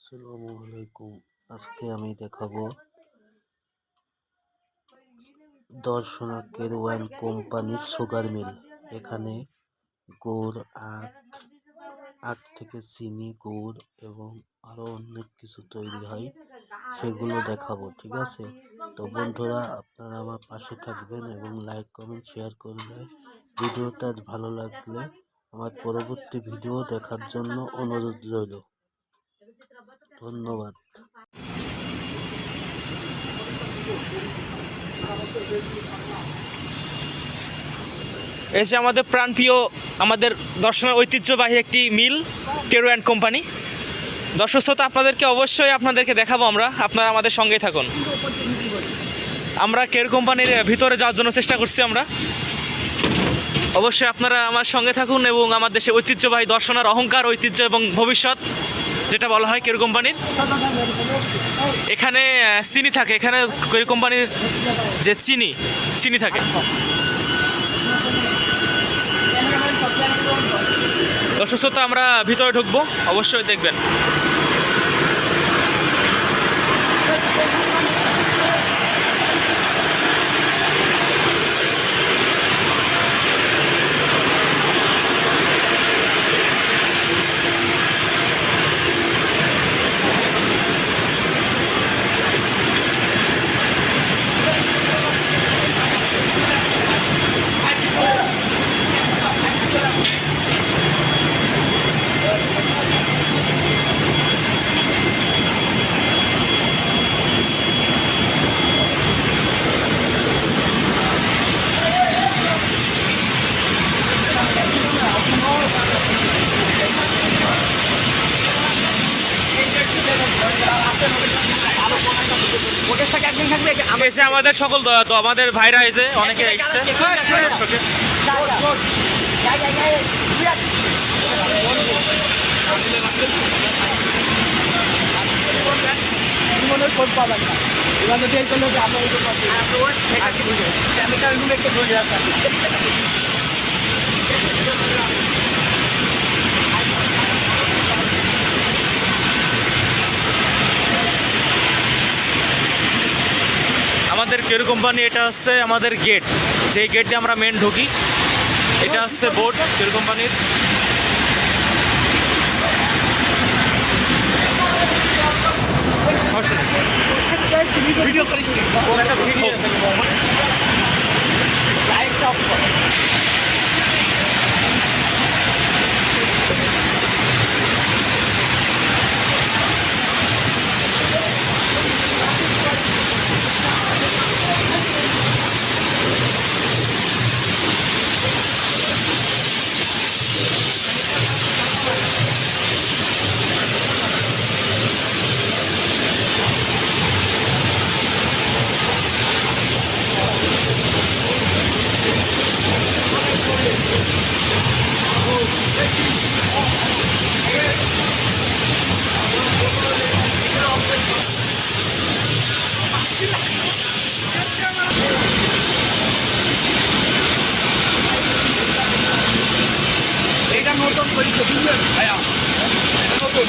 আসসালামু আলাইকুম। আজকে আমি দেখাবো দর্শনা কেরওয়ান কোম্পানির সুগার মিল। এখানে গুড়, আখ থেকে চিনি, গুড় এবং আরো অনেক কিছু তৈরি হয়, সেগুলো দেখাবো। ঠিক আছে, তো বন্ধুরা আপনারা আমার পাশে থাকবেন এবং লাইক, কমেন্ট, শেয়ার করবেন। ভিডিওটা ভালো লাগলে আমার পরবর্তী ভিডিও দেখার জন্য অনুরোধ রইল। ধন্যবাদ। এই যে আমাদের প্রাণপ্রিয়, আমাদের দর্শনের ঐতিহ্যবাহী একটি মিল, কেরওয়ান কোম্পানি। দর্শক শ্রোতা, আপনাদেরকে দেখাবো আমরা, আপনারা আমাদের সঙ্গেই থাকুন। আমরা কের কোম্পানির ভিতরে যাওয়ার জন্য চেষ্টা করছি আমরা। অবশ্যই আপনারা আমার সঙ্গে থাকুন এবং আমার দেশে ঐতিহ্যবাহী দর্শনার অহংকার, ঐতিহ্য এবং ভবিষ্যৎ যেটা বলা হয় কের কোম্পানির। এখানে চিনি থাকে, এখানে কের কোম্পানির যে চিনি থাকে। দর্শক শ্রোতা, আমরা ভিতরে ঢুকবো, অবশ্যই দেখবেন। এসে আমাদের সকল আমাদের ভাইরা এসে অনেকে এসছে। খোঁজ পাবেন না, এবার যদি এই করলে কেমিক্যালগুলো একটু ধরে রাখা। আমাদের কের কোম্পানি, এটা হচ্ছে আমাদের গেট, যেই গেট দিয়ে আমরা মেন ঢুকি। এটা হচ্ছে বোর্ড কের কোম্পানির। ভাইয়া, এটা নতুন।